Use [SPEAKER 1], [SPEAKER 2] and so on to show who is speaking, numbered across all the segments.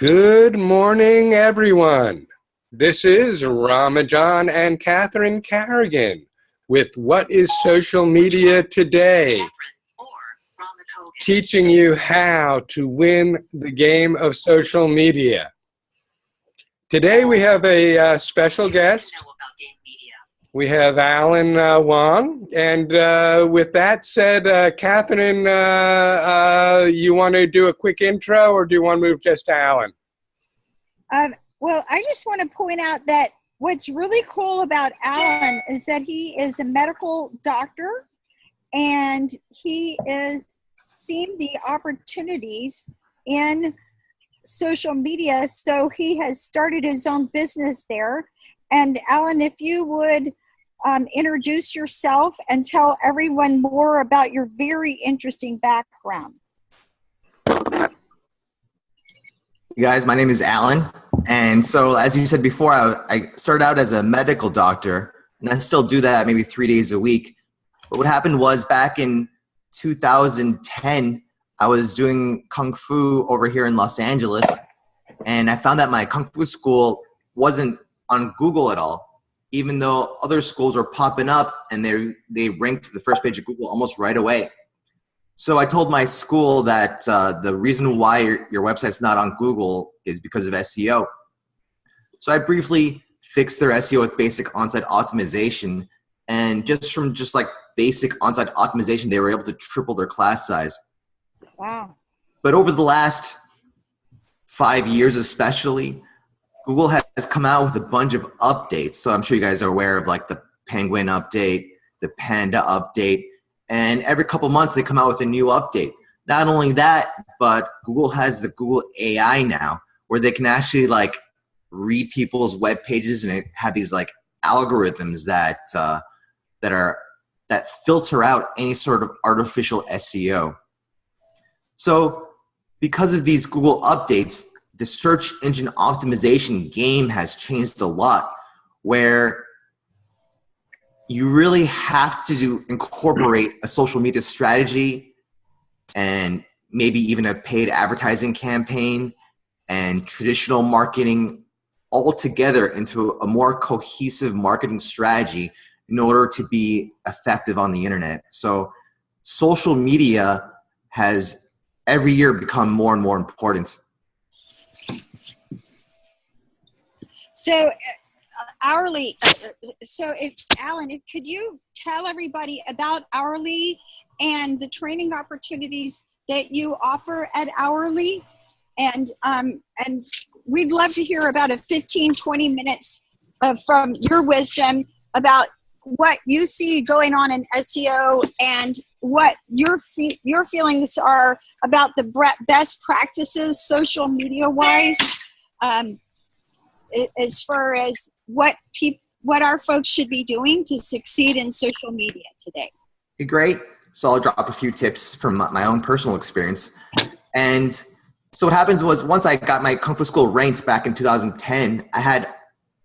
[SPEAKER 1] Good morning, everyone. This is Ramajan and Catherine Carrigan with What is Social Media Today, teaching you how to win the game of social media. Today we have a special guest. We have Alan Wang, and with that said, Catherine, you want to do a quick intro, or do you want to move just to Alan?
[SPEAKER 2] Well, I just want to point out that what's really cool about Alan is that he is a medical doctor, and he is seeing the opportunities in social media, so he has started his own business there. And Alan, if you would introduce yourself and tell everyone more about your very interesting background.
[SPEAKER 3] You guys, my name is Alan. And so as you said before, I started out as a medical doctor, and I still do that maybe 3 days a week. But what happened was back in 2010, I was doing Kung Fu over here in Los Angeles, and I found that my Kung Fu school wasn't on Google at all, even though other schools were popping up and they ranked to the first page of Google almost right away. So I told my school that the reason why your website's not on Google is because of SEO. So I briefly fixed their SEO with basic on-site optimization, and from like basic on-site optimization, they were able to triple their class size.
[SPEAKER 2] Wow. But
[SPEAKER 3] over the last 5 years especially, Google has come out with a bunch of updates. So I'm sure you guys are aware of like the Penguin update, the Panda update, and every couple months they come out with a new update. Not only that, but Google has the Google AI now, where they can actually like read people's web pages and have these like algorithms that filter out any sort of artificial SEO. So because of these Google updates, the search engine optimization game has changed a lot, where you really have to incorporate a social media strategy and maybe even a paid advertising campaign and traditional marketing all together into a more cohesive marketing strategy in order to be effective on the internet. So social media has every year become more and more important.
[SPEAKER 2] So Hourly, Alan, could you tell everybody about Hourly and the training opportunities that you offer at Hourly? And we'd love to hear about 20 minutes from your wisdom about what you see going on in SEO and what your feelings are about the best practices social media wise, as far as what our folks should be doing to succeed in social media today.
[SPEAKER 3] Great. So I'll drop a few tips from my own personal experience. And so what happens was, once I got my Kung Fu school ranked back in 2010, I had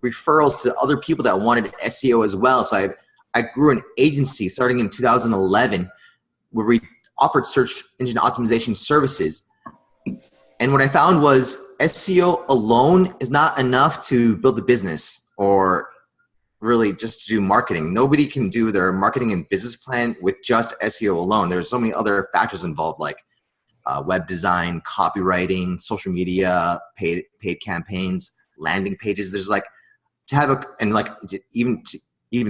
[SPEAKER 3] referrals to other people that wanted SEO as well. So I grew an agency starting in 2011 where we offered search engine optimization services. And what I found was SEO alone is not enough to build a business or really just to do marketing. Nobody can do their marketing and business plan with just SEO alone. There's so many other factors involved, like web design, copywriting, social media, paid campaigns, landing pages. There's like even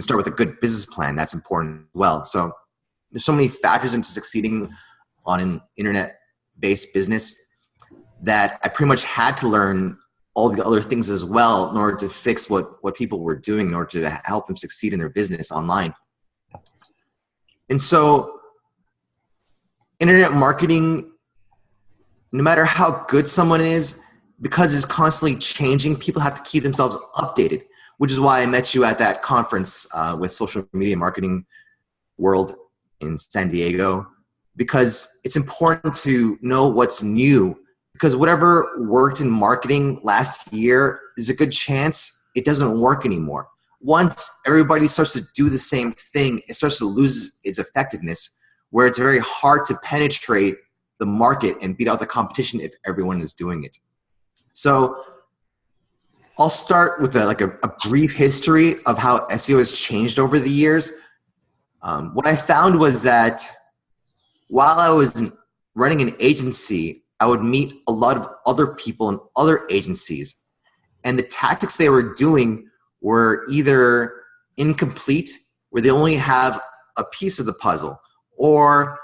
[SPEAKER 3] start with a good business plan. That's important as well. So there's so many factors into succeeding on an internet-based business that I pretty much had to learn all the other things as well in order to fix what people were doing in order to help them succeed in their business online. And so internet marketing, no matter how good someone is, because it's constantly changing, people have to keep themselves updated, which is why I met you at that conference with Social Media Marketing World in San Diego, because it's important to know what's new, because whatever worked in marketing last year is a good chance it doesn't work anymore. Once everybody starts to do the same thing, it starts to lose its effectiveness, where it's very hard to penetrate the market and beat out the competition if everyone is doing it. So I'll start with a brief history of how SEO has changed over the years. What I found was that while I was running an agency, I would meet a lot of other people in other agencies, and the tactics they were doing were either incomplete, where they only have a piece of the puzzle, or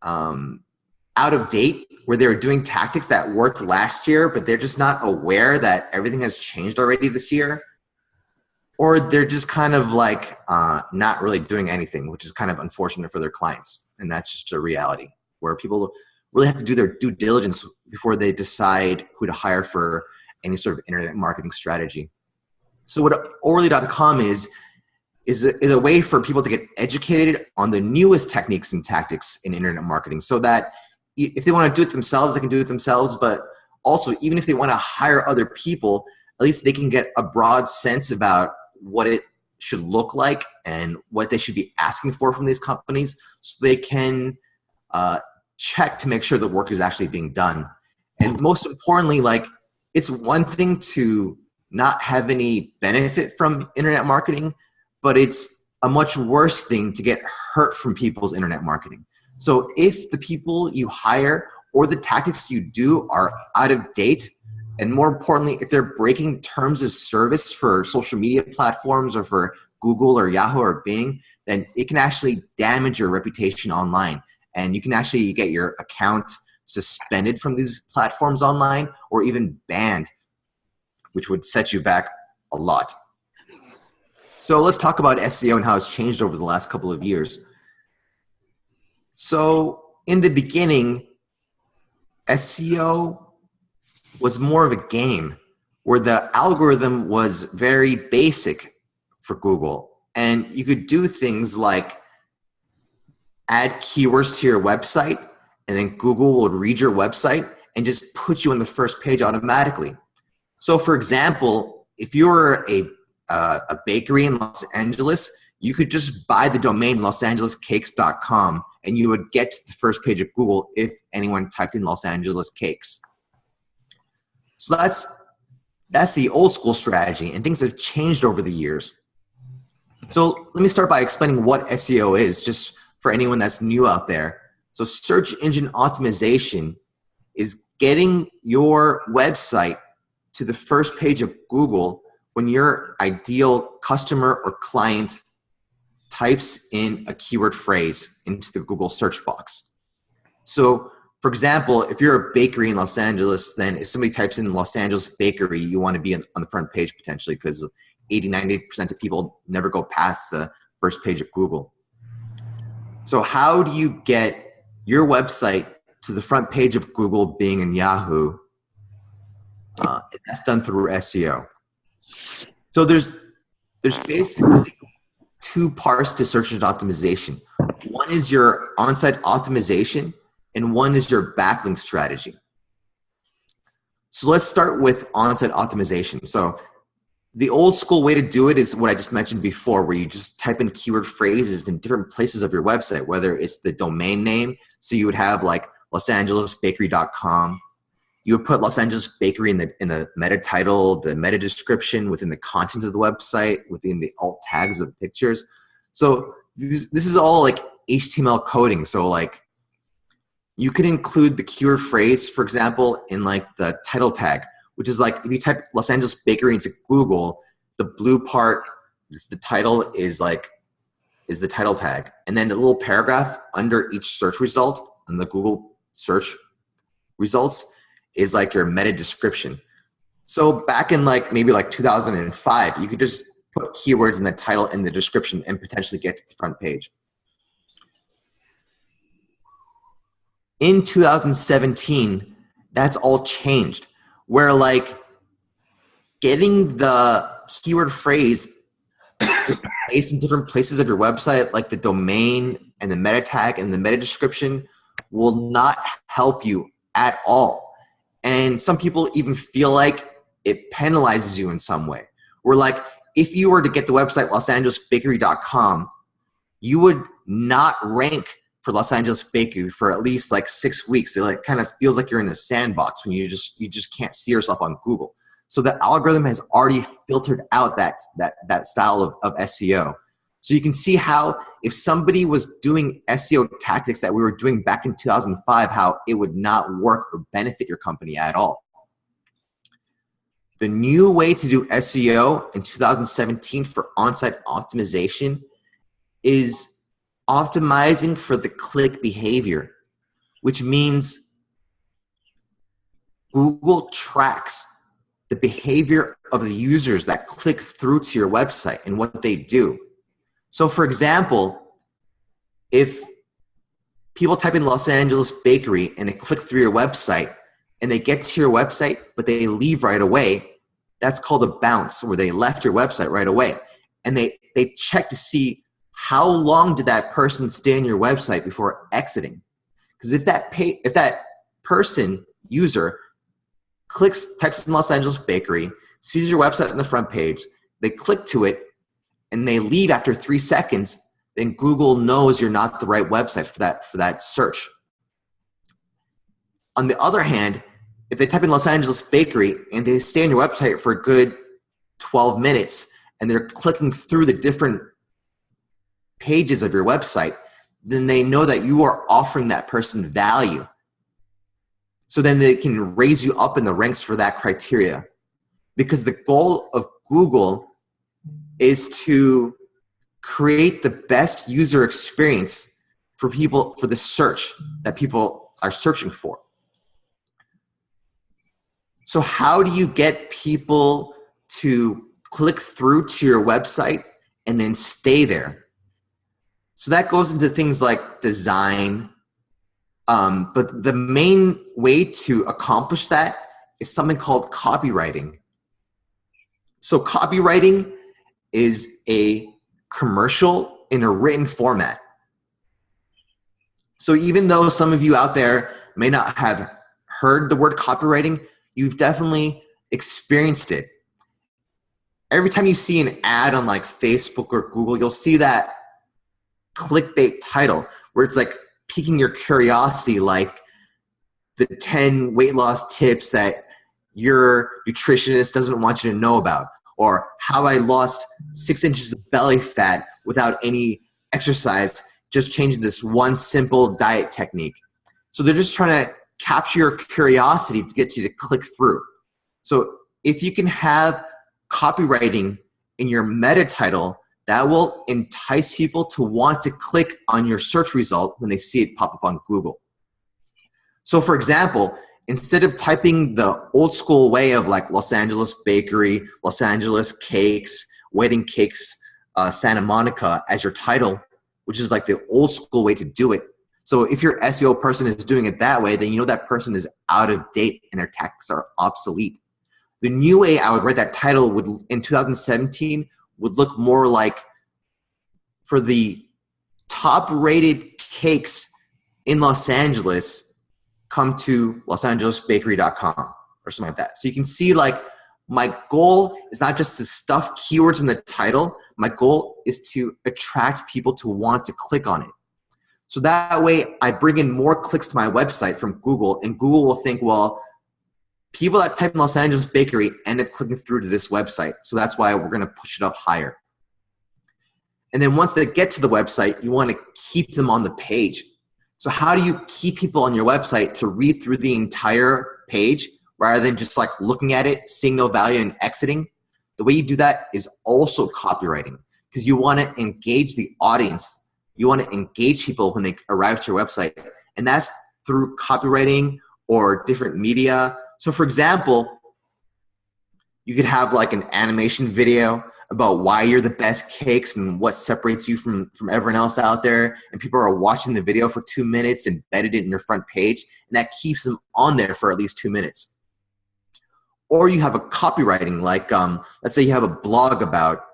[SPEAKER 3] out of date, where they were doing tactics that worked last year, but they're just not aware that everything has changed already this year. Or they're just kind of like not really doing anything, which is kind of unfortunate for their clients. And that's just a reality where people really have to do their due diligence before they decide who to hire for any sort of internet marketing strategy. So what Orly.com is a way for people to get educated on the newest techniques and tactics in internet marketing, so that if they want to do it themselves, they can do it themselves. But also, even if they want to hire other people, at least they can get a broad sense about what it should look like and what they should be asking for from these companies, so they can check to make sure the work is actually being done. And most importantly, like, it's one thing to not have any benefit from internet marketing, but it's a much worse thing to get hurt from people's internet marketing. So if the people you hire or the tactics you do are out of date, and more importantly, if they're breaking terms of service for social media platforms or for Google or Yahoo or Bing, then it can actually damage your reputation online. And you can actually get your account suspended from these platforms online, or even banned, which would set you back a lot. So let's talk about SEO and how it's changed over the last couple of years. So in the beginning, SEO was more of a game where the algorithm was very basic for Google. And you could do things like add keywords to your website, and then Google would read your website and just put you on the first page automatically. So for example, if you're a bakery in Los Angeles, you could just buy the domain losangelescakes.com and you would get to the first page of Google if anyone typed in Los Angeles cakes. So that's the old school strategy, and things have changed over the years. So let me start by explaining what SEO is, just for anyone that's new out there. So search engine optimization is getting your website to the first page of Google when your ideal customer or client types in a keyword phrase into the Google search box. So for example, if you're a bakery in Los Angeles, then if somebody types in Los Angeles bakery, you want to be on the front page potentially, because 80-90% of people never go past the first page of Google. So how do you get your website to the front page of Google, Bing, and Yahoo? That's done through SEO. So there's basically two parts to search engine optimization. One is your on-site optimization, and one is your backlink strategy. So let's start with on-site optimization. So the old school way to do it is what I just mentioned before, where you just type in keyword phrases in different places of your website, whether it's the domain name. So you would have like losangelesbakery.com. You would put Los Angeles Bakery in the meta title, the meta description, within the content of the website, within the alt tags of the pictures. So this is all like HTML coding. So like you can include the keyword phrase, for example, in like the title tag, which is like if you type Los Angeles Bakery into Google, the blue part, the title is the title tag. And then the little paragraph under each search result on the Google search results is like your meta description. So back in like maybe like 2005, you could just put keywords in the title and the description and potentially get to the front page. In 2017, that's all changed, where like getting the keyword phrase just placed in different places of your website, like the domain and the meta tag and the meta description, will not help you at all. And some people even feel like it penalizes you in some way. Where like, if you were to get the website losangelesbakery.com, you would not rank for Los Angeles Bakery for at least like 6 weeks. It like kind of feels like you're in a sandbox when you just can't see yourself on Google. So the algorithm has already filtered out that style of SEO. So you can see how if somebody was doing SEO tactics that we were doing back in 2005, how it would not work or benefit your company at all. The new way to do SEO in 2017 for on-site optimization is optimizing for the click behavior, which means Google tracks the behavior of the users that click through to your website and what they do. So for example, if people type in Los Angeles Bakery and they click through your website and they get to your website, but they leave right away, that's called a bounce, where they left your website right away. And they check to see how long did that person stay on your website before exiting. Because if that person, user, types in Los Angeles Bakery, sees your website on the front page, they click to it, and they leave after 3 seconds, then Google knows you're not the right website for that search. On the other hand, if they type in Los Angeles Bakery and they stay on your website for a good 12 minutes and they're clicking through the different pages of your website, then they know that you are offering that person value. So then they can raise you up in the ranks for that criteria. Because the goal of Google is to create the best user experience for people, for the search that people are searching for. So how do you get people to click through to your website and then stay there? So that goes into things like design. But the main way to accomplish that is something called copywriting. So copywriting is a commercial in a written format. So even though some of you out there may not have heard the word copywriting, you've definitely experienced it. Every time you see an ad on like Facebook or Google, you'll see that clickbait title where it's like piquing your curiosity, like the 10 weight loss tips that your nutritionist doesn't want you to know about, or how I lost 6 inches of belly fat without any exercise, just changing this one simple diet technique. So they're just trying to capture your curiosity to get you to click through. So if you can have copywriting in your meta title, that will entice people to want to click on your search result when they see it pop up on Google. So for example, instead of typing the old school way of like Los Angeles Bakery, Los Angeles Cakes, Wedding Cakes, Santa Monica as your title, which is like the old school way to do it. So if your SEO person is doing it that way, then you know that person is out of date and their tactics are obsolete. The new way I would write that title would, in 2017, would look more like, for the top rated cakes in Los Angeles, come to losangelesbakery.com or something like that. So you can see, like, my goal is not just to stuff keywords in the title. My goal is to attract people to want to click on it. So that way I bring in more clicks to my website from Google, and Google will think, well, people that type in Los Angeles Bakery end up clicking through to this website. So that's why we're going to push it up higher. And then once they get to the website, you want to keep them on the page. So how do you keep people on your website to read through the entire page rather than just like looking at it, seeing no value and exiting? The way you do that is also copywriting, because you want to engage the audience. You want to engage people when they arrive at your website. And that's through copywriting or different media. So for example, you could have like an animation video about why you're the best cakes and what separates you from everyone else out there. And people are watching the video for 2 minutes, embedded it in your front page. And that keeps them on there for at least 2 minutes. Or you have a copywriting, like let's say you have a blog about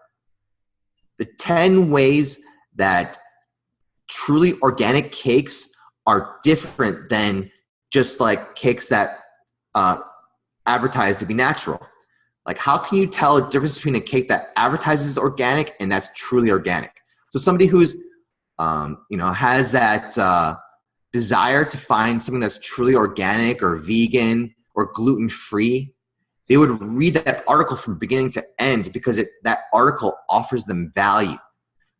[SPEAKER 3] the 10 ways that truly organic cakes are different than just like cakes that advertise to be natural. Like, how can you tell a difference between a cake that advertises organic and that's truly organic? So somebody who's has that desire to find something that's truly organic or vegan or gluten-free, they would read that article from beginning to end because that article offers them value.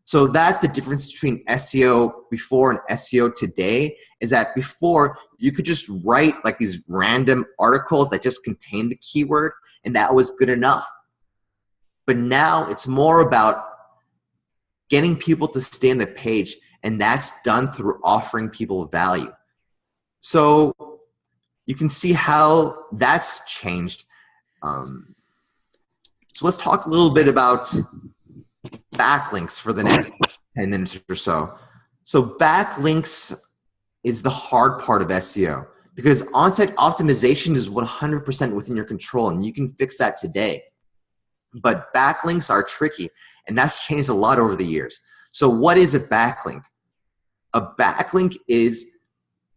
[SPEAKER 3] So that's the difference between SEO before and SEO today, is that before you could just write like these random articles that just contained the keyword and that was good enough. But now it's more about getting people to stay on the page, and that's done through offering people value. So you can see how that's changed. So let's talk a little bit about backlinks for the next 10 minutes or so. So backlinks is the hard part of SEO because on-site optimization is 100% within your control and you can fix that today. But backlinks are tricky and that's changed a lot over the years. So what is a backlink? A backlink is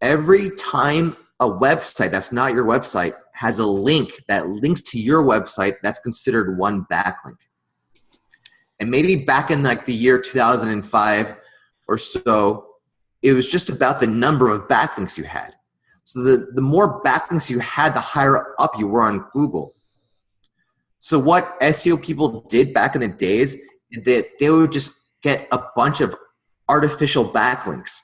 [SPEAKER 3] every time a website that's not your website has a link that links to your website, that's considered one backlink. And maybe back in like the year 2005 or so, it was just about the number of backlinks you had. So the more backlinks you had, the higher up you were on Google. So what SEO people did back in the days is that they would just get a bunch of artificial backlinks.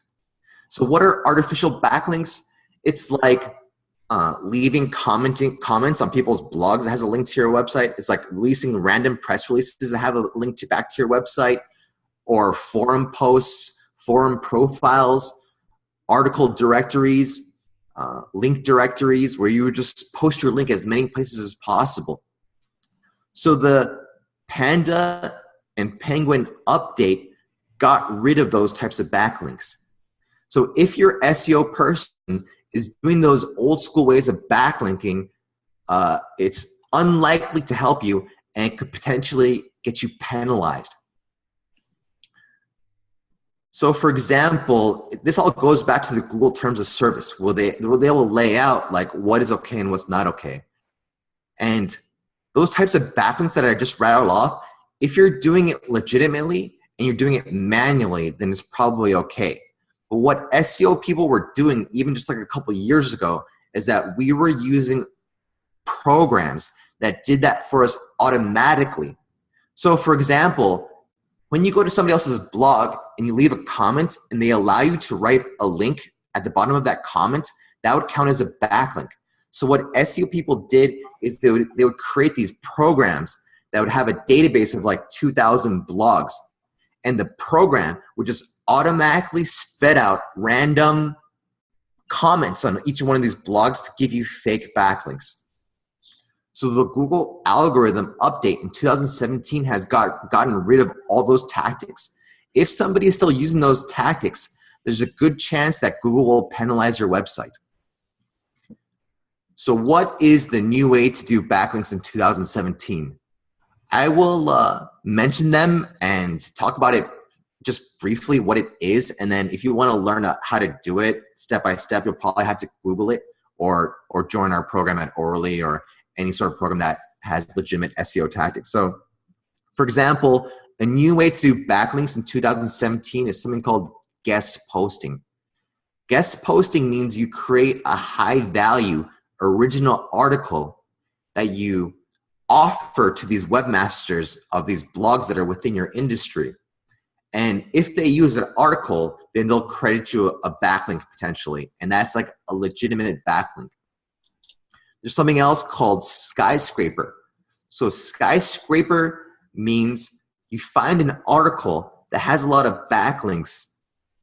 [SPEAKER 3] So what are artificial backlinks? It's like leaving comments on people's blogs that has a link to your website. It's like releasing random press releases that have a link back to your website, or forum posts, forum profiles, article directories, link directories where you would just post your link as many places as possible. So the Panda and Penguin update got rid of those types of backlinks. So if your SEO person is doing those old school ways of backlinking, it's unlikely to help you and could potentially get you penalized. So for example, this all goes back to the Google terms of service where they will lay out like what is okay and what's not okay. And those types of backlinks that I just rattled off, if you're doing it legitimately and you're doing it manually, then it's probably okay. But what SEO people were doing even just like a couple of years ago is that we were using programs that did that for us automatically. So for example, when you go to somebody else's blog and you leave a comment and they allow you to write a link at the bottom of that comment, that would count as a backlink. So what SEO people did is they would create these programs that would have a database of like 2,000 blogs. And the program would just automatically spit out random comments on each one of these blogs to give you fake backlinks. So the Google algorithm update in 2017 has gotten rid of all those tactics. If somebody is still using those tactics, there's a good chance that Google will penalize your website. So what is the new way to do backlinks in 2017? I will mention them and talk about it just briefly, what it is. And then if you want to learn how to do it step by step, you'll probably have to Google it or join our program at Orally or any sort of program that has legitimate SEO tactics. So for example, a new way to do backlinks in 2017 is something called guest posting. Guest posting means you create a high value original article that you offer to these webmasters of these blogs that are within your industry. And if they use an article, then they'll credit you a backlink potentially. And that's like a legitimate backlink. There's something else called skyscraper. So skyscraper means you find an article that has a lot of backlinks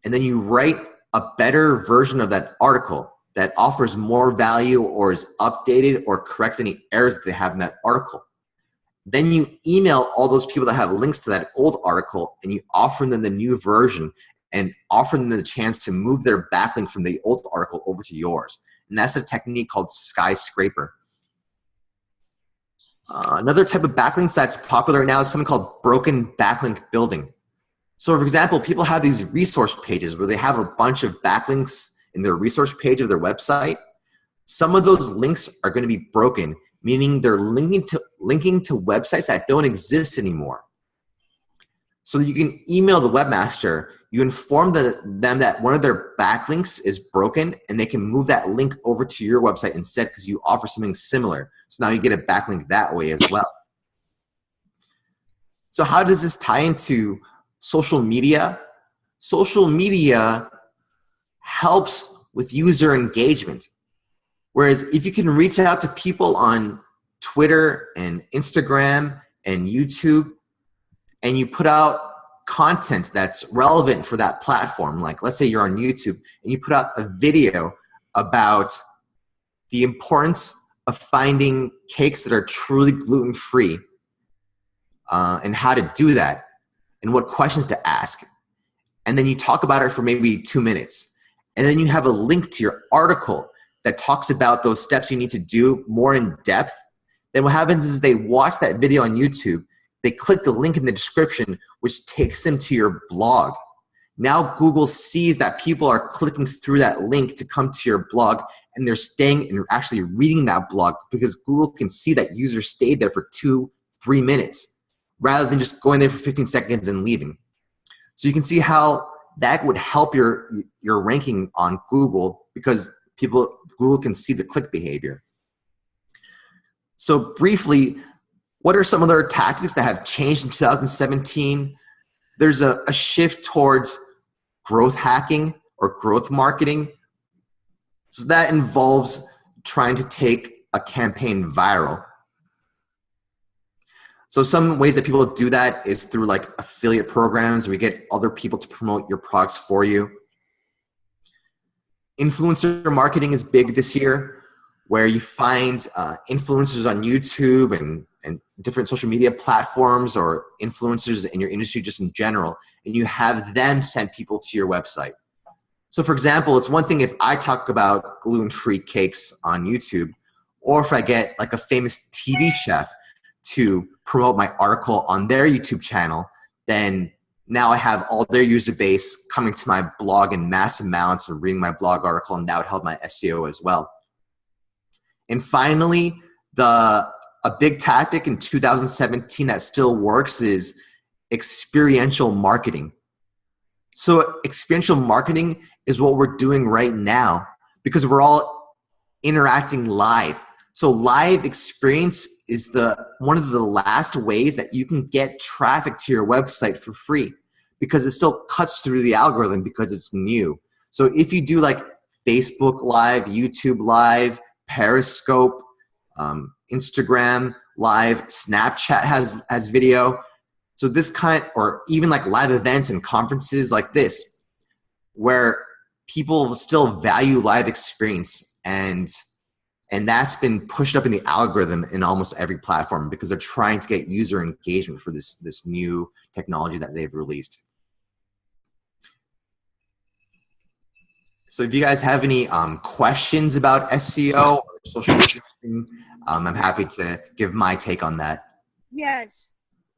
[SPEAKER 3] and then you write a better version of that article that offers more value or is updated or corrects any errors that they have in that article. Then you email all those people that have links to that old article and you offer them the new version and offer them the chance to move their backlink from the old article over to yours. And that's a technique called skyscraper. Another type of backlinks that's popular right now is something called broken backlink building. So for example, people have these resource pages where they have a bunch of backlinks in their resource page of their website. Some of those links are going to be broken, meaning they're linking to websites that don't exist anymore. So you can email the webmaster, you inform them that one of their backlinks is broken, and they can move that link over to your website instead because you offer something similar. So now you get a backlink that way as well. So how does this tie into social media? Social media helps with user engagement. Whereas if you can reach out to people on Twitter and Instagram and YouTube, and you put out content that's relevant for that platform, like let's say you're on YouTube and you put out a video about the importance of finding cakes that are truly gluten-free, and how to do that and what questions to ask. And then you talk about it for maybe 2 minutes. And then you have a link to your article that talks about those steps you need to do more in depth. Then what happens is they watch that video on YouTube, they click the link in the description, which takes them to your blog. Now Google sees that people are clicking through that link to come to your blog, and they're staying and actually reading that blog because Google can see that user stayed there for 2-3 minutes rather than just going there for 15 seconds and leaving. So you can see how that would help your ranking on Google because Google can see the click behavior. So briefly, what are some other tactics that have changed in 2017? There's a shift towards growth hacking or growth marketing. So that involves trying to take a campaign viral. So some ways that people do that is through like affiliate programs where you get other people to promote your products for you. Influencer marketing is big this year, where you find influencers on YouTube and different social media platforms, or influencers in your industry just in general, and you have them send people to your website. So for example, it's one thing if I talk about gluten-free cakes on YouTube, or if I get like a famous TV chef to promote my article on their YouTube channel, then now I have all their user base coming to my blog in mass amounts and reading my blog article, and that would help my SEO as well. And finally, a big tactic in 2017 that still works is experiential marketing. So experiential marketing is what we're doing right now because we're all interacting live. So live experience is one of the last ways that you can get traffic to your website for free because it still cuts through the algorithm because it's new. So if you do like Facebook Live, YouTube Live, Periscope, Instagram Live, Snapchat has video. So this or even like live events and conferences like this, where people still value live experience, and that's been pushed up in the algorithm in almost every platform because they're trying to get user engagement for this new technology that they've released. So if you guys have any questions about SEO or social media, I'm happy to give my take on that.
[SPEAKER 2] Yes.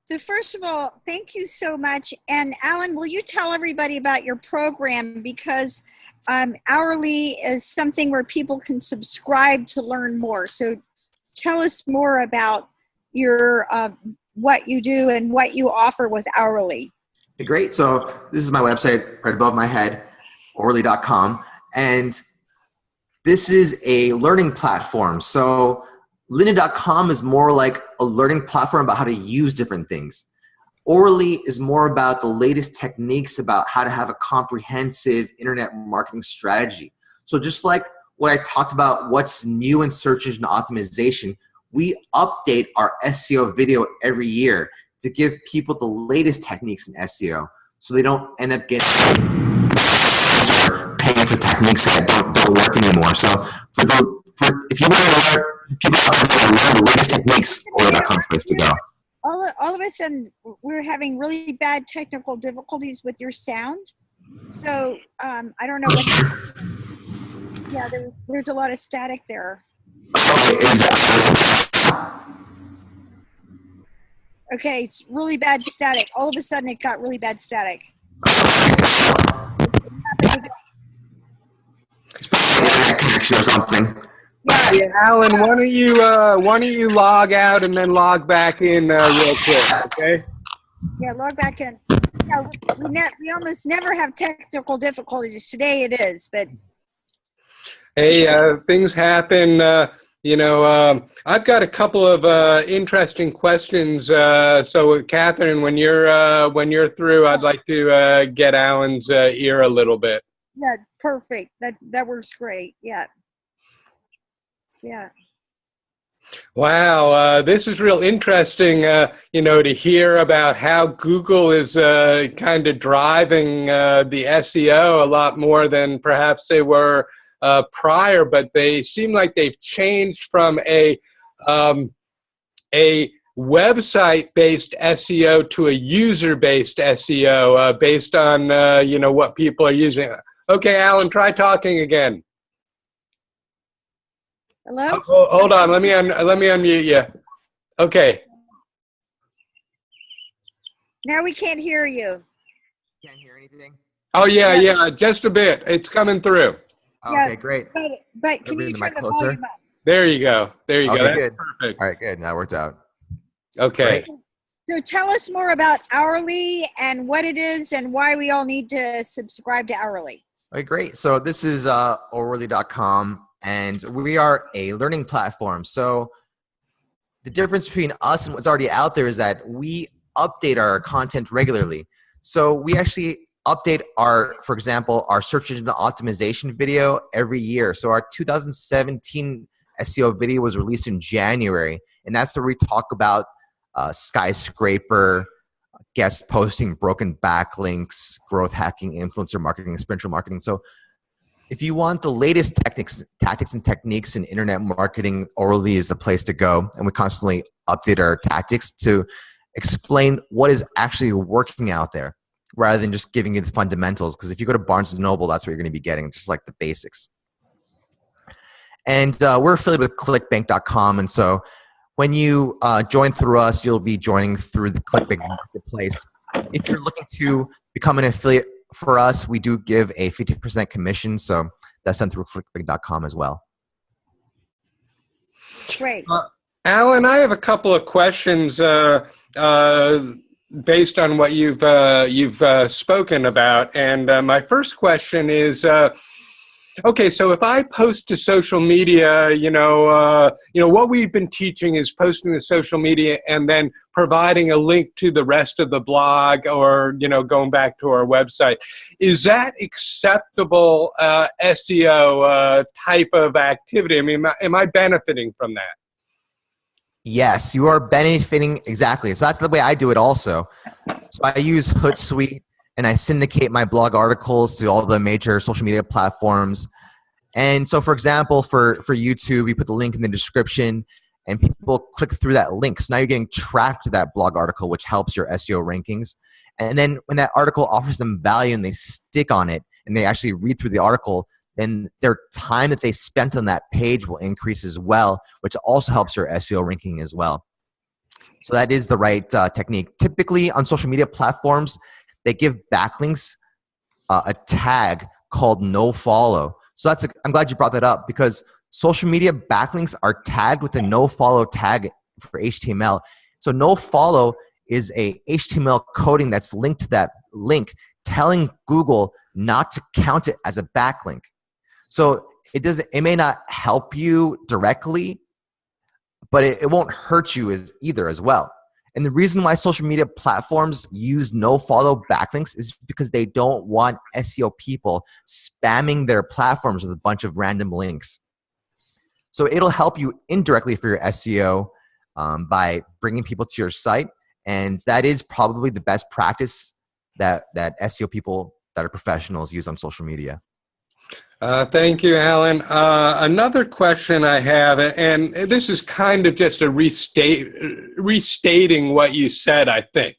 [SPEAKER 2] So first of all, thank you so much. And Alan, will you tell everybody about your program? Because Hourly is something where people can subscribe to learn more. So tell us more about your what you do and what you offer with Hourly.
[SPEAKER 3] Great. So this is my website right above my head, Hourly.com. And this is a learning platform. So Lynda.com is more like a learning platform about how to use different things. Hourly is more about the latest techniques about how to have a comprehensive internet marketing strategy. So just like what I talked about, what's new in search engine optimization, we update our SEO video every year to give people the latest techniques in SEO so they don't end up getting paying for techniques that don't work anymore. So if you want to learn, people want to learn the latest techniques, Hourly.com is the place to go.
[SPEAKER 2] All of a sudden, we're having really bad technical difficulties with your sound. So I don't know what. Yeah, there's a lot of static there. Okay, it's really bad static. All of a sudden, it got really bad static.
[SPEAKER 3] It's probably an internet connection or something.
[SPEAKER 1] Yeah, Alan, why don't you log out and then log back in real quick, okay?
[SPEAKER 2] Yeah, log back in. Yeah, we almost never have technical difficulties. Today it is, but
[SPEAKER 1] Hey, things happen. I've got a couple of interesting questions. So, Catherine, when you're through, I'd like to get Alan's ear a little bit.
[SPEAKER 2] yeah, perfect. That works great. Yeah. Yeah.
[SPEAKER 1] Wow, this is real interesting, to hear about how Google is kind of driving the SEO a lot more than perhaps they were prior, but they seem like they've changed from a website-based SEO to a user-based SEO based on what people are using. Okay, Alan, try talking again.
[SPEAKER 2] Hello?
[SPEAKER 1] Oh, hold on, let me unmute you. Okay.
[SPEAKER 2] Now we can't hear you.
[SPEAKER 3] Can't hear anything.
[SPEAKER 1] Oh yeah, just a bit. It's coming through.
[SPEAKER 3] Okay, great.
[SPEAKER 2] But can you turn the volume up?
[SPEAKER 1] There you go. There you go. That's
[SPEAKER 3] good.
[SPEAKER 1] Perfect.
[SPEAKER 3] All right, good. That worked out.
[SPEAKER 1] Okay.
[SPEAKER 3] Great.
[SPEAKER 2] So tell us more about Hourly and what it is and why we all need to subscribe to Hourly.
[SPEAKER 3] Okay, great. So this is O'Reilly.com, and we are a learning platform. So the difference between us and what's already out there is that we update our content regularly. So we actually update for example, our search engine optimization video every year. So our 2017 SEO video was released in January, and that's where we talk about skyscraper, guest posting, broken backlinks, growth hacking, influencer marketing, experiential marketing. So if you want the latest tactics and techniques in internet marketing, O'Reilly is the place to go. And we constantly update our tactics to explain what is actually working out there rather than just giving you the fundamentals. Because if you go to Barnes & Noble, that's what you're going to be getting, just like the basics. And we're affiliated with clickbank.com. And so when you join through us, you'll be joining through the ClickBank marketplace. If you're looking to become an affiliate for us, we do give a 50% commission. So that's done through clickbank.com as well.
[SPEAKER 2] Great.
[SPEAKER 1] Alan, I have a couple of questions based on what you've spoken about. And my first question is, okay, so if I post to social media, what we've been teaching is posting to social media and then providing a link to the rest of the blog or, going back to our website. Is that acceptable SEO type of activity? I mean, am I benefiting from that?
[SPEAKER 3] Yes, you are benefiting, exactly. So that's the way I do it also. So I use Hootsuite and I syndicate my blog articles to all the major social media platforms. And so, for example, for YouTube, we put the link in the description and people click through that link. So now you're getting traffic to that blog article, which helps your SEO rankings. And then when that article offers them value and they stick on it and they actually read through the article, then their time that they spent on that page will increase as well, which also helps your SEO ranking as well. So that is the right technique. Typically on social media platforms, they give backlinks a tag called nofollow. So I'm glad you brought that up because social media backlinks are tagged with a nofollow tag for HTML. So nofollow is a HTML coding that's linked to that link, telling Google not to count it as a backlink. So it may not help you directly, but it won't hurt you either as well. And the reason why social media platforms use nofollow backlinks is because they don't want SEO people spamming their platforms with a bunch of random links. So it'll help you indirectly for your SEO by bringing people to your site. And that is probably the best practice that SEO people that are professionals use on social media.
[SPEAKER 1] Thank you, Alan. Another question I have, and this is kind of just a restating what you said, I think.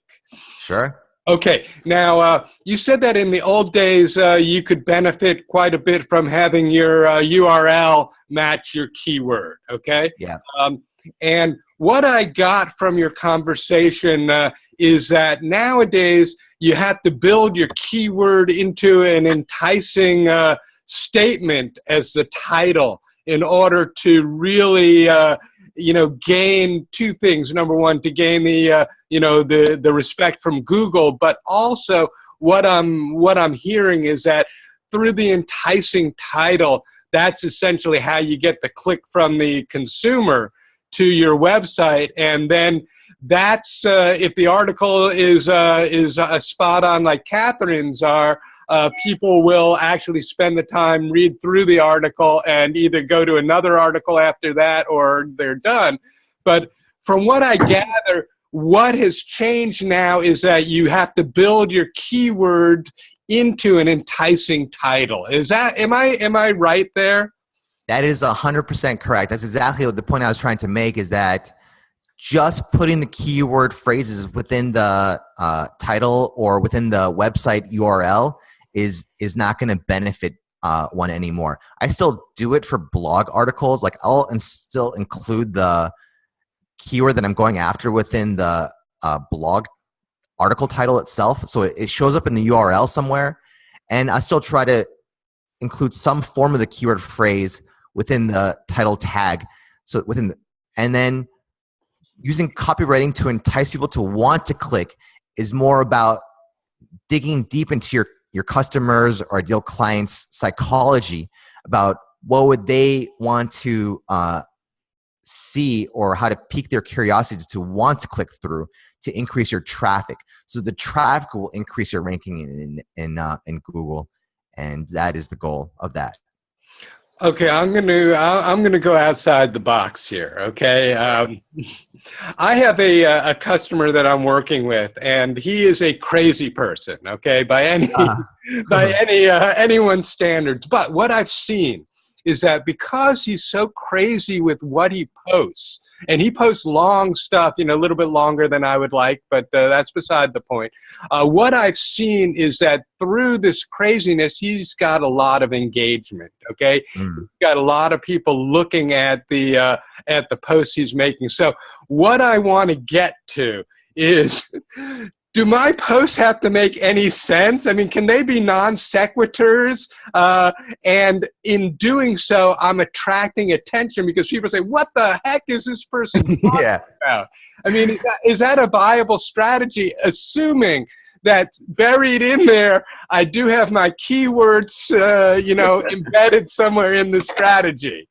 [SPEAKER 3] Sure.
[SPEAKER 1] Okay. Now, you said that in the old days, you could benefit quite a bit from having your URL match your keyword, okay?
[SPEAKER 3] Yeah.
[SPEAKER 1] And what I got from your conversation is that nowadays you have to build your keyword into an enticing statement as the title in order to really gain two things. Number one, to gain the respect from Google, but also what I'm hearing is that through the enticing title, that's essentially how you get the click from the consumer to your website, and then that's if the article is a spot on like Catherine's are. People will actually spend the time, read through the article, and either go to another article after that or they're done. But from what I gather, what has changed now is that you have to build your keyword into an enticing title. Am I right there?
[SPEAKER 3] That is 100% correct. That's exactly what the point I was trying to make, is that just putting the keyword phrases within the title or within the website URL is not going to benefit one anymore. I still do it for blog articles. Like I'll still include the keyword that I'm going after within the blog article title itself, so it shows up in the URL somewhere, and I still try to include some form of the keyword phrase within the title tag. So and then using copywriting to entice people to want to click is more about digging deep into your customers or ideal clients' psychology about what would they want to see, or how to pique their curiosity to want to click through to increase your traffic. So the traffic will increase your ranking in Google, and that is the goal of that.
[SPEAKER 1] Okay, I'm gonna go outside the box here. Okay, I have a customer that I'm working with, and he is a crazy person. Okay, by anyone's standards. But what I've seen is that because he's so crazy with what he posts, and he posts long stuff, a little bit longer than I would like, but that's beside the point. What I've seen is that through this craziness, he's got a lot of engagement, okay? He's got a lot of people looking at the posts he's making. So what I want to get to is, do my posts have to make any sense? I mean, can they be non sequiturs? And in doing so, I'm attracting attention because people say, what the heck is this person talking about? I mean, is that a viable strategy, assuming that buried in there, I do have my keywords, embedded somewhere in the strategy?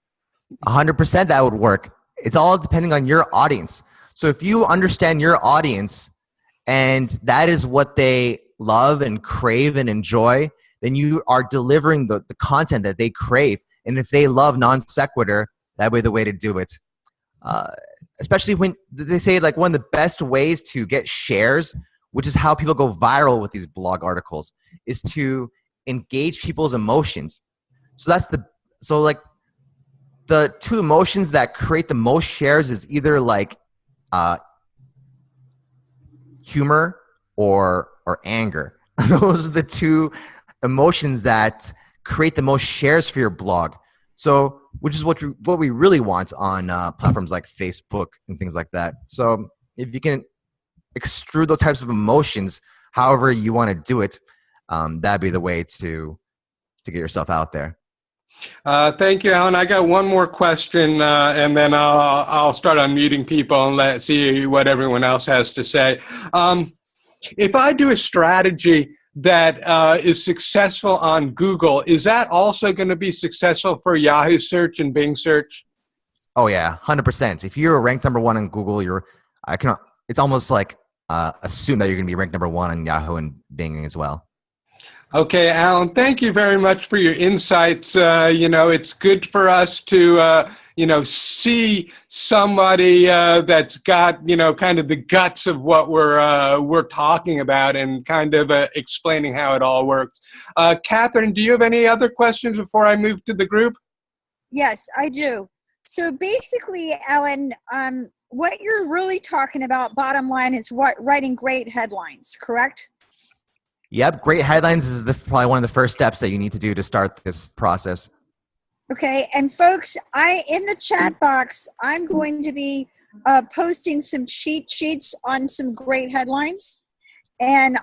[SPEAKER 3] 100% that would work. It's all depending on your audience. So if you understand your audience, and that is what they love and crave and enjoy, then you are delivering the content that they crave. And if they love non sequitur, that would be the way to do it. Especially when they say like one of the best ways to get shares, which is how people go viral with these blog articles, is to engage people's emotions. So the two emotions that create the most shares is either like humor or anger. Those are the two emotions that create the most shares for your blog. So, which is what we really want on platforms like Facebook and things like that. So if you can extrude those types of emotions, however you want to do it, that'd be the way to get yourself out there.
[SPEAKER 1] Thank you, Alan. I got one more question, and then I'll start unmuting people and see what everyone else has to say. If I do a strategy that is successful on Google, is that also going to be successful for Yahoo search and Bing search?
[SPEAKER 3] Oh yeah, 100%. If you're ranked number one on Google, it's almost like assume that you're going to be ranked number one on Yahoo and Bing as well.
[SPEAKER 1] Okay, Alan, thank you very much for your insights. It's good for us to, see somebody that's got, kind of the guts of what we're talking about and kind of explaining how it all works. Catherine, do you have any other questions before I move to the group?
[SPEAKER 2] Yes, I do. So basically, Alan, what you're really talking about, bottom line, is writing great headlines, correct?
[SPEAKER 3] Yep, great headlines is probably one of the first steps that you need to do to start this process.
[SPEAKER 2] Okay, and folks, in the chat box, I'm going to be posting some cheat sheets on some great headlines. And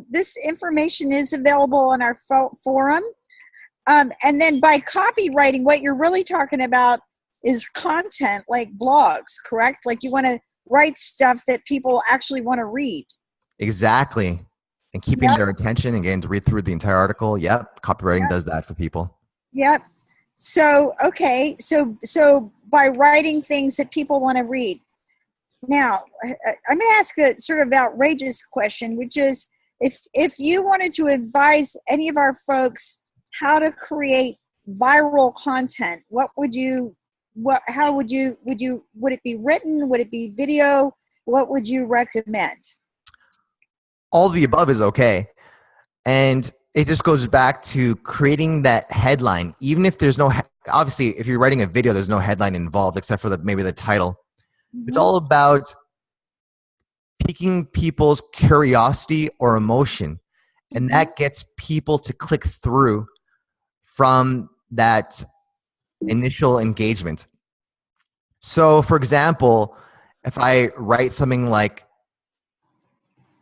[SPEAKER 2] this information is available on our forum. And then by copywriting, what you're really talking about is content like blogs, correct? Like you want to write stuff that people actually want to read.
[SPEAKER 3] Exactly. And keeping
[SPEAKER 2] Yep.
[SPEAKER 3] their attention and getting to read through the entire article. Yep. Copywriting does that for people.
[SPEAKER 2] Yep. So, okay. So by writing things that people want to read. Now, I'm going to ask a sort of outrageous question, which is if you wanted to advise any of our folks how to create viral content, what would you, how would it be written? Would it be video? What would you recommend?
[SPEAKER 3] All of the above is okay. And it just goes back to creating that headline. Even if there's no, obviously, if you're writing a video, there's no headline involved except for maybe the title. It's all about piquing people's curiosity or emotion. And that gets people to click through from that initial engagement. So, for example, if I write something like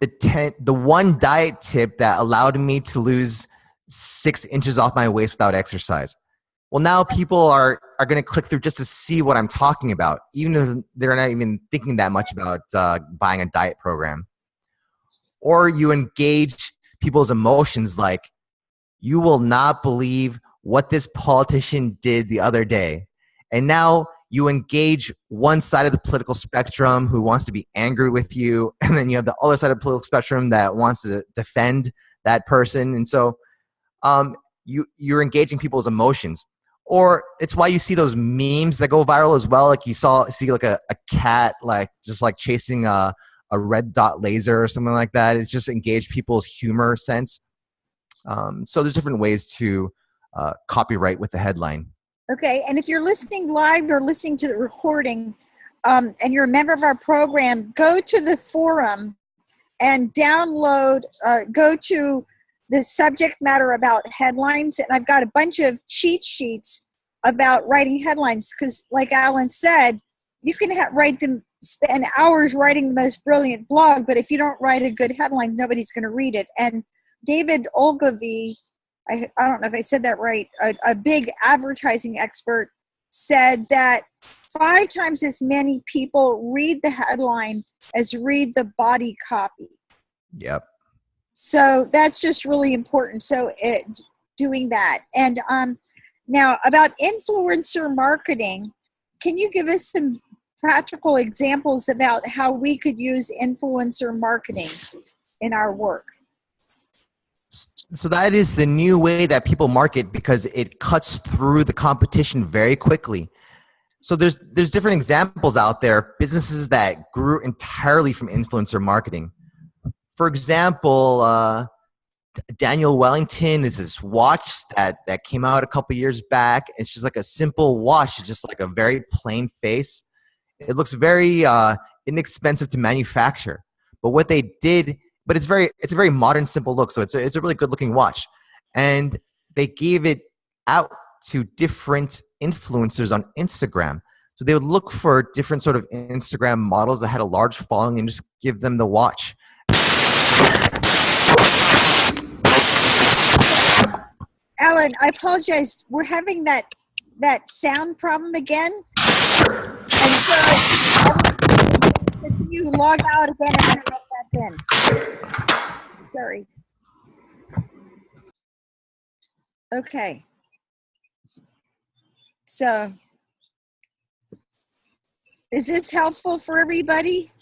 [SPEAKER 3] the one diet tip that allowed me to lose 6 inches off my waist without exercise. Well, now people are going to click through just to see what I'm talking about, even if they're not even thinking that much about buying a diet program. Or you engage people's emotions like, you will not believe what this politician did the other day. And now you engage one side of the political spectrum who wants to be angry with you, and then you have the other side of the political spectrum that wants to defend that person. And so you're engaging people's emotions. Or it's why you see those memes that go viral as well. Like you see like a cat just chasing a red dot laser or something like that. It's just engage people's humor sense. So there's different ways to copyright with the headline.
[SPEAKER 2] Okay, and if you're listening live or listening to the recording, and you're a member of our program, go to the forum and download, go to the subject matter about headlines, and I've got a bunch of cheat sheets about writing headlines, because like Alan said, you can spend hours writing the most brilliant blog, but if you don't write a good headline, nobody's going to read it. And David Ogilvy, I don't know if I said that right, a big advertising expert, said that 5 times as many people read the headline as read the body copy.
[SPEAKER 3] Yep.
[SPEAKER 2] So that's just really important. So doing that. And now about influencer marketing, can you give us some practical examples about how we could use influencer marketing in our work?
[SPEAKER 3] So that is the new way that people market, because it cuts through the competition very quickly. So there's different examples out there, businesses that grew entirely from influencer marketing. For example, Daniel Wellington is this watch that came out a couple years back. It's just like a simple watch. It's just like a very plain face. It looks very inexpensive to manufacture. But what they did, but it's a very modern, simple look. So it's a really good looking watch. And they gave it out to different influencers on Instagram. So they would look for different sort of Instagram models that had a large following and just give them the watch.
[SPEAKER 2] Alan, I apologize. We're having that sound problem again. And so can you log out again and then get back in? Sorry. Okay. So is this helpful for everybody?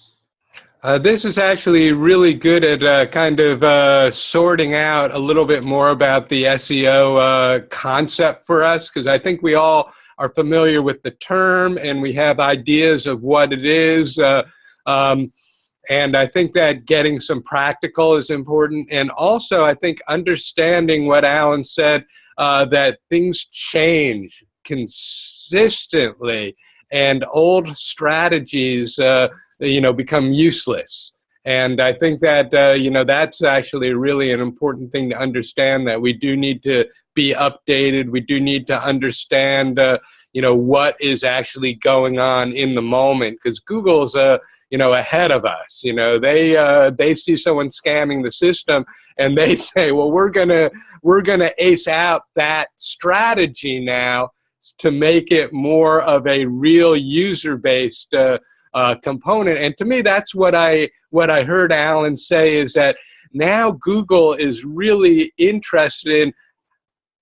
[SPEAKER 1] This is actually really good at kind of sorting out a little bit more about the SEO concept for us, because I think we all are familiar with the term and we have ideas of what it is. And I think that getting some practical is important. And also, I think understanding what Alan said, that things change consistently and old strategies become useless. And I think that, that's actually really an important thing to understand, that we do need to be updated. We do need to understand, what is actually going on in the moment, because Google's, ahead of us. They see someone scamming the system and they say, well, we're gonna ace out that strategy now. to make it more of a real user-based component. And to me, that's what I heard Alan say, is that now Google is really interested in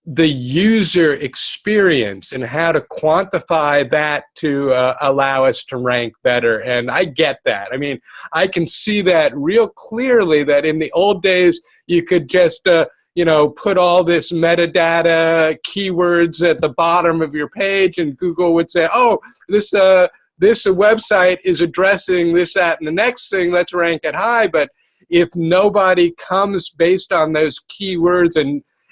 [SPEAKER 1] the user experience and how to quantify that to allow us to rank better. And I get that. I mean, I can see that real clearly, that in the old days, you could just, put all this metadata keywords at the bottom of your page, and Google would say, oh, this website is addressing this, that, and the next thing, let's rank it high. But if nobody comes based on those keywords,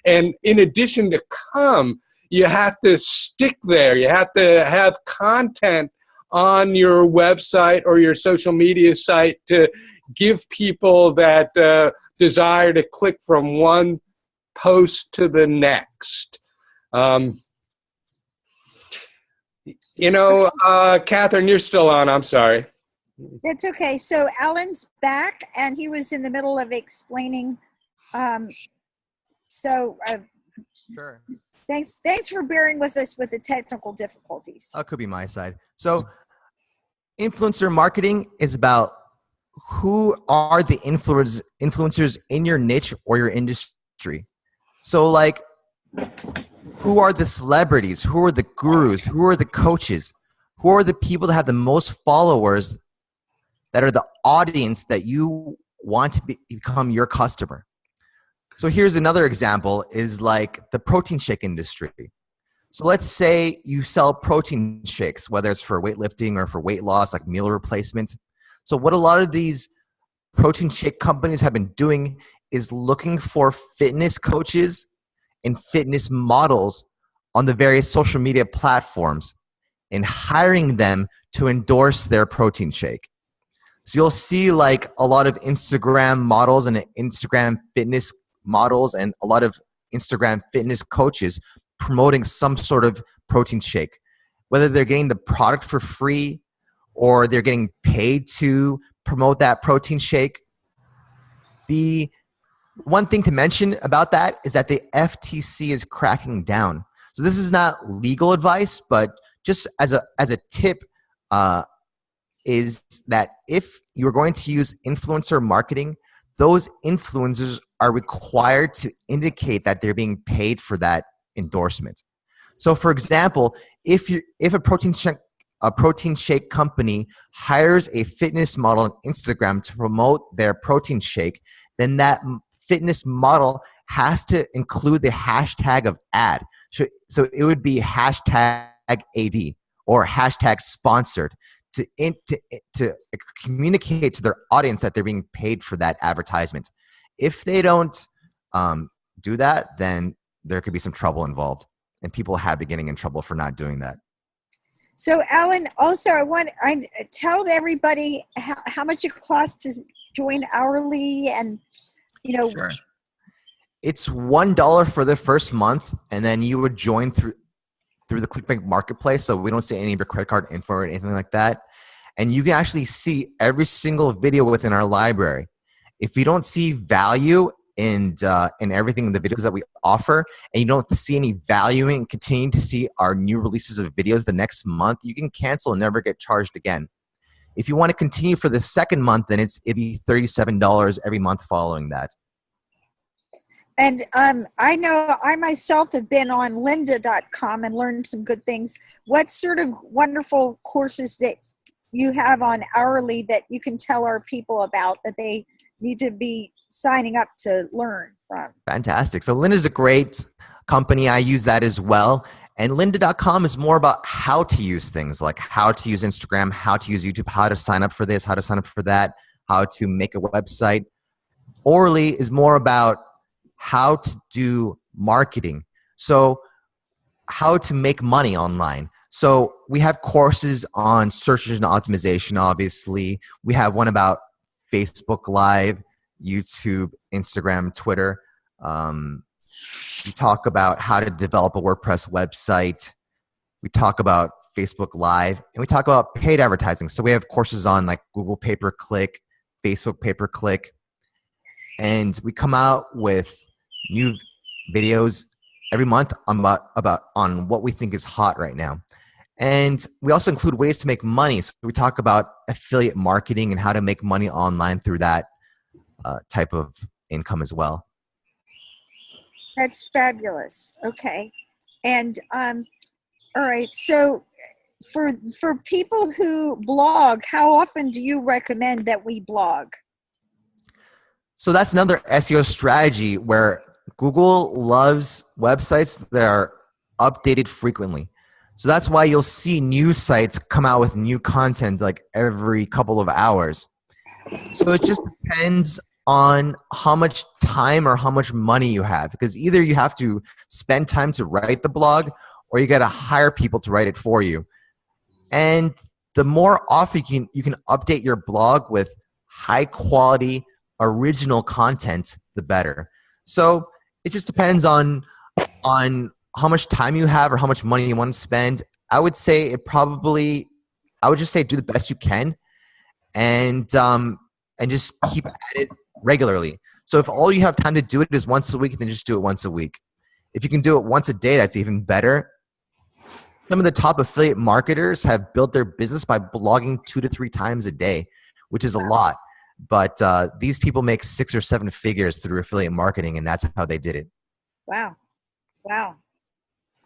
[SPEAKER 1] and in addition to come, you have to stick there. You have to have content on your website or your social media site to give people that desire to click from one post to the next. Catherine, you're still on. I'm sorry.
[SPEAKER 2] That's okay. So Alan's back, and he was in the middle of explaining. Sure. Thanks for bearing with us with the technical difficulties.
[SPEAKER 3] That could be my side. So influencer marketing is about who are the influencers in your niche or your industry. So like, who are the celebrities? Who are the gurus? Who are the coaches? Who are the people that have the most followers, that are the audience that you want to become your customer? So here's another example, is like the protein shake industry. So let's say you sell protein shakes, whether it's for weightlifting or for weight loss, like meal replacement. So what a lot of these protein shake companies have been doing is looking for fitness coaches and fitness models on the various social media platforms and hiring them to endorse their protein shake. So you'll see like a lot of Instagram models and Instagram fitness models and a lot of Instagram fitness coaches promoting some sort of protein shake, whether they're getting the product for free or they're getting paid to promote that protein shake. The one thing to mention about that is that the FTC is cracking down. So this is not legal advice, but just as a tip, is that if you're going to use influencer marketing, those influencers are required to indicate that they're being paid for that endorsement. So for example, if a protein shake company hires a fitness model on Instagram to promote their protein shake, then that fitness model has to include the hashtag of ad. So it would be hashtag AD or hashtag sponsored to communicate to their audience that they're being paid for that advertisement. If they don't do that, then there could be some trouble involved, and people have been getting in trouble for not doing that.
[SPEAKER 2] So Alan, also I tell everybody how much it costs to join hourly, and
[SPEAKER 3] Sure. It's $1 for the first month, and then you would join through the ClickBank marketplace. So we don't see any of your credit card info or anything like that. And you can actually see every single video within our library. If you don't see value in everything in the videos that we offer, and you don't see any value in continuing to see our new releases of videos the next month, you can cancel and never get charged again. If you want to continue for the second month, then it'd be $37 every month following that.
[SPEAKER 2] And I know I myself have been on lynda.com and learned some good things. What sort of wonderful courses that you have on hourly that you can tell our people about that they need to be signing up to learn from?
[SPEAKER 3] Fantastic. So Lynda's a great company. I use that as well. And lynda.com is more about how to use things, like how to use Instagram, how to use YouTube, how to sign up for this, how to sign up for that, how to make a website. Orally is more about how to do marketing. So how to make money online. So we have courses on search engine optimization, obviously. We have one about Facebook Live, YouTube, Instagram, Twitter. We talk about how to develop a WordPress website. We talk about Facebook Live, and we talk about paid advertising. So we have courses on like Google pay-per-click, Facebook pay-per-click, and we come out with new videos every month about on what we think is hot right now. And we also include ways to make money. So we talk about affiliate marketing and how to make money online through that type of income as well.
[SPEAKER 2] That's fabulous. Okay. And all right. So for people who blog, how often do you recommend that we blog?
[SPEAKER 3] So that's another SEO strategy where Google loves websites that are updated frequently. So that's why you'll see new sites come out with new content like every couple of hours. So it just depends on how much time or how much money you have, because either you have to spend time to write the blog or you got to hire people to write it for you. And the more often you can update your blog with high quality original content, the better. So it just depends on how much time you have or how much money you want to spend. I would just say do the best you can and just keep at it regularly. So if all you have time to do it is once a week, then just do it once a week. If you can do it once a day, that's even better. Some of the top affiliate marketers have built their business by blogging 2 to 3 times a day, which is a lot. But these people make 6 or 7 figures through affiliate marketing, and that's how they did it.
[SPEAKER 2] Wow. Wow.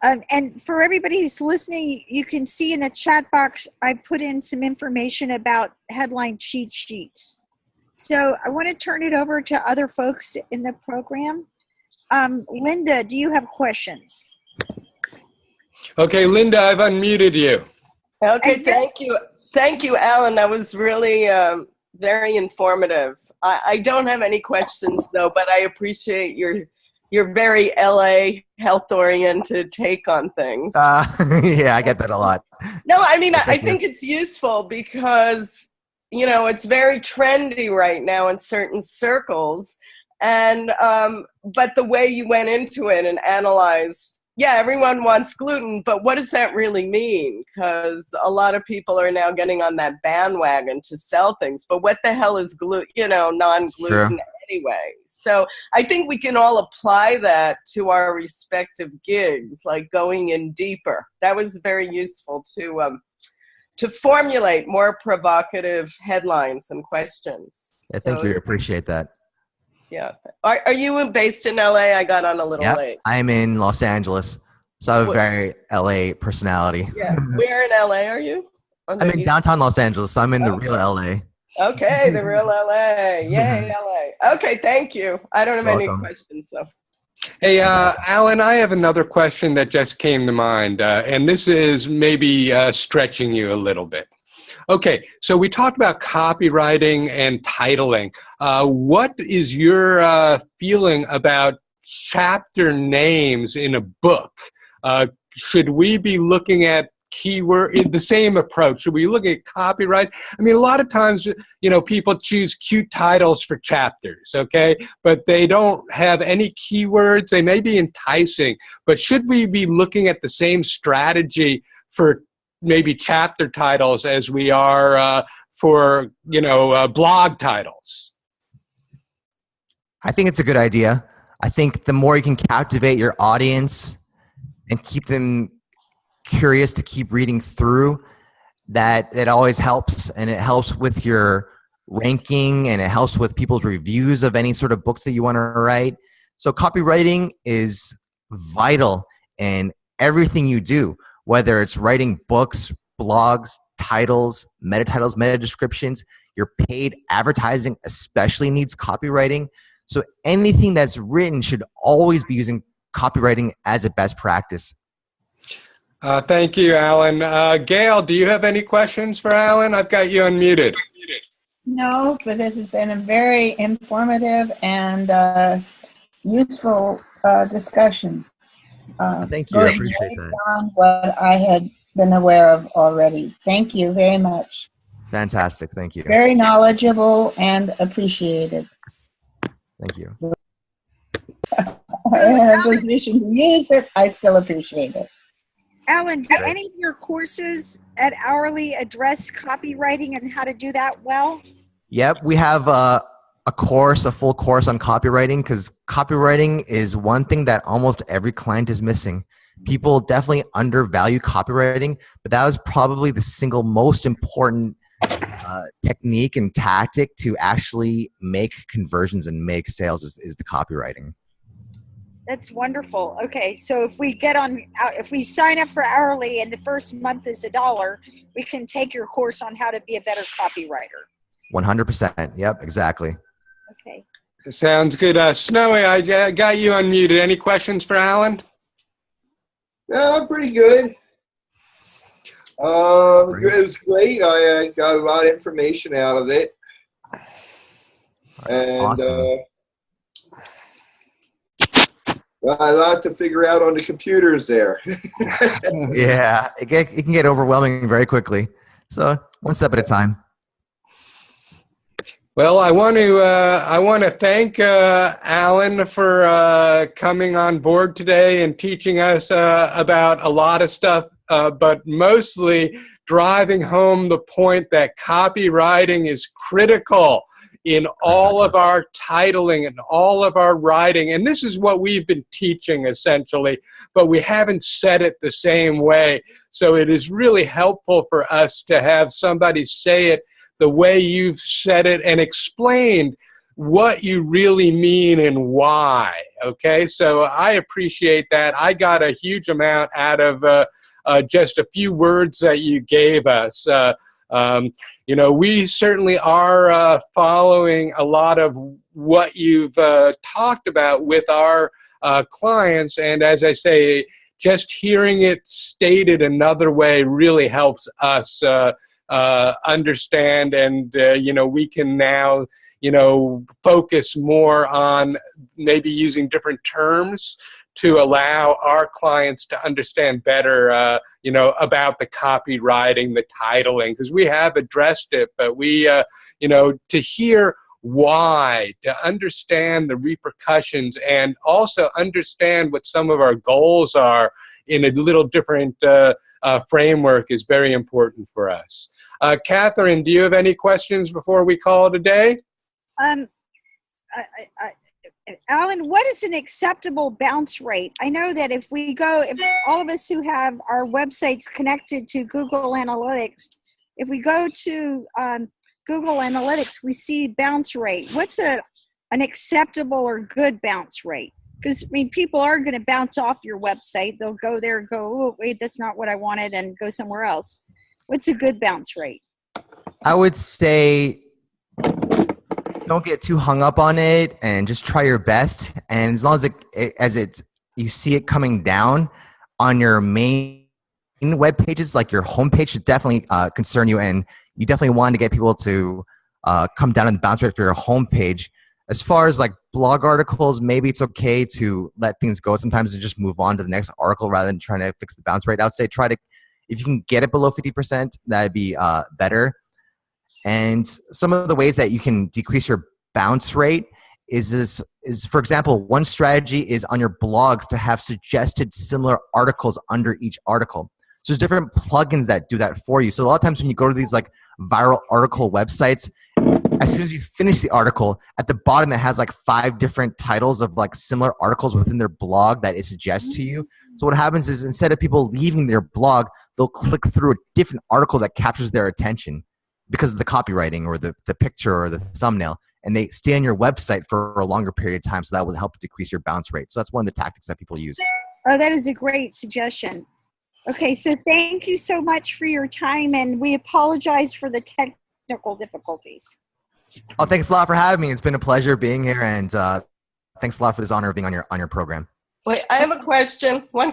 [SPEAKER 2] And for everybody who's listening, you can see in the chat box, I put in some information about headline cheat sheets. So I want to turn it over to other folks in the program. Linda, do you have questions?
[SPEAKER 1] Okay, Linda, I've unmuted you.
[SPEAKER 4] Okay, thank you. Thank you, Alan. That was really very informative. I don't have any questions, though, but I appreciate your very LA health-oriented take on things.
[SPEAKER 3] Yeah, I get that a lot.
[SPEAKER 4] No, I mean, I think it's useful because, you know, it's very trendy right now in certain circles. And but the way you went into it and analyzed, yeah, everyone wants gluten, but what does that really mean? Because a lot of people are now getting on that bandwagon to sell things. But what the hell is gluten? You know, non-gluten anyway. So I think we can all apply that to our respective gigs, like going in deeper. That was very useful to formulate more provocative headlines and questions.
[SPEAKER 3] Yeah, thank you. I appreciate that.
[SPEAKER 4] Yeah. Are you based in LA? I got on a little late.
[SPEAKER 3] I'm in Los Angeles, so I have a very LA personality.
[SPEAKER 4] Yeah. Where in LA are you?
[SPEAKER 3] I'm in downtown Los Angeles, so I'm in the real LA.
[SPEAKER 4] Okay, the real LA. Yay, LA. Okay, thank you. I don't have any questions, so.
[SPEAKER 1] Hey, Alan, I have another question that just came to mind, and this is maybe stretching you a little bit. Okay, so we talked about copywriting and titling. What is your feeling about chapter names in a book? Should we be looking at the same approach? Should we look at copyright? I mean, a lot of times, you know, people choose cute titles for chapters, okay? But they don't have any keywords. They may be enticing, but should we be looking at the same strategy for maybe chapter titles as we are for, you know, blog titles?
[SPEAKER 3] I think it's a good idea. I think the more you can captivate your audience and keep them curious to keep reading through, that it always helps, and it helps with your ranking, and it helps with people's reviews of any sort of books that you want to write. So copywriting is vital in everything you do, whether it's writing books, blogs, titles, meta titles, meta descriptions. Your paid advertising especially needs copywriting. So anything that's written should always be using copywriting as a best practice.
[SPEAKER 1] Thank you, Alan. Gail, do you have any questions for Alan? I've got you unmuted.
[SPEAKER 5] No, but this has been a very informative and useful discussion.
[SPEAKER 3] Thank you. I appreciate that.
[SPEAKER 5] Beyond what I had been aware of already. Thank you very much.
[SPEAKER 3] Fantastic. Thank you.
[SPEAKER 5] Very knowledgeable and appreciated.
[SPEAKER 3] Thank you.
[SPEAKER 5] In a position to use it, I still appreciate it.
[SPEAKER 2] Alan, do any of your courses at Hourly address copywriting and how to do that well?
[SPEAKER 3] Yep, we have a full course on copywriting, because copywriting is one thing that almost every client is missing. People definitely undervalue copywriting, but that was probably the single most important technique and tactic to actually make conversions and make sales is the copywriting.
[SPEAKER 2] That's wonderful. Okay, so if we sign up for hourly and the first month is $1, we can take your course on how to be a better copywriter.
[SPEAKER 3] 100%. Yep, exactly.
[SPEAKER 2] Okay.
[SPEAKER 1] Sounds good. Snowy, I got you unmuted. Any questions for Alan?
[SPEAKER 6] No, I'm pretty good. It was great. I got a lot of information out of it. And
[SPEAKER 3] Awesome.
[SPEAKER 6] got a lot to figure out on the computers there.
[SPEAKER 3] Yeah, it can get overwhelming very quickly. So one step at a time.
[SPEAKER 1] Well, I want to thank Alan for coming on board today and teaching us about a lot of stuff, but mostly driving home the point that copywriting is critical in all of our titling and all of our writing. And this is what we've been teaching essentially, but we haven't said it the same way. So it is really helpful for us to have somebody say it the way you've said it and explained what you really mean and why. Okay, so I appreciate that. I got a huge amount out of just a few words that you gave us. You know, we certainly are following a lot of what you've talked about with our clients, and as I say, just hearing it stated another way really helps us understand, and you know, we can now, you know, focus more on maybe using different terms to allow our clients to understand better, you know, about the copywriting, the titling, because we have addressed it, but we, you know, to hear why, to understand the repercussions, and also understand what some of our goals are in a little different framework is very important for us. Catherine, do you have any questions before we call it a day?
[SPEAKER 2] Alan, what is an acceptable bounce rate? I know that if all of us who have our websites connected to Google Analytics, if we go to Google Analytics, we see bounce rate. What's an acceptable or good bounce rate? Because, I mean, people are going to bounce off your website. They'll go there and go, oh, wait, that's not what I wanted, and go somewhere else. What's a good bounce rate?
[SPEAKER 3] I would say don't get too hung up on it and just try your best. And as long as you see it coming down on your main web pages, like your homepage should definitely concern you. And you definitely want to get people to come down on the bounce rate for your homepage. As far as like blog articles, maybe it's okay to let things go sometimes and just move on to the next article rather than trying to fix the bounce rate. I would say if you can get it below 50%, that'd be better. And some of the ways that you can decrease your bounce rate is for example, one strategy is on your blogs to have suggested similar articles under each article. So there's different plugins that do that for you. So a lot of times when you go to these like viral article websites, as soon as you finish the article, at the bottom it has like 5 different titles of like similar articles within their blog that it suggests to you. So what happens is instead of people leaving their blog, they'll click through a different article that captures their attention because of the copywriting or the picture or the thumbnail, and they stay on your website for a longer period of time. So that will help decrease your bounce rate. So that's one of the tactics that people use.
[SPEAKER 2] Oh, that is a great suggestion. Okay, so thank you so much for your time, and we apologize for the technical difficulties.
[SPEAKER 3] Oh, thanks a lot for having me. It's been a pleasure being here, and thanks a lot for this honor of being on your program.
[SPEAKER 4] Wait, I have a question. One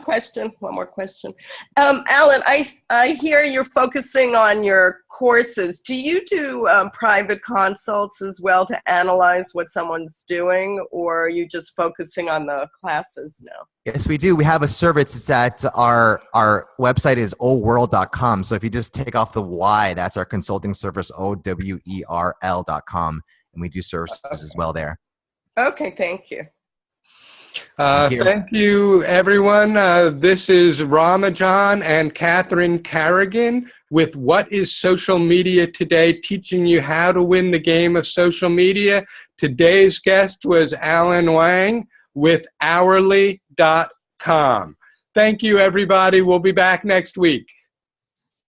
[SPEAKER 4] more question. Alan, I hear you're focusing on your courses. Do you do private consults as well to analyze what someone's doing, or are you just focusing on the classes now?
[SPEAKER 3] Yes, we do. We have a service. It's at our website is owerl.com. So if you just take off the Y, that's our consulting service, owerl.com. And we do services as well there.
[SPEAKER 4] Okay, thank you.
[SPEAKER 1] Thank you, everyone. This is Ramajan and Catherine Carrigan with What is Social Media Today, teaching you how to win the game of social media. Today's guest was Alan Wang with hourly.com. Thank you, everybody. We'll be back next week.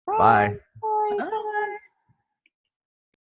[SPEAKER 3] Bye.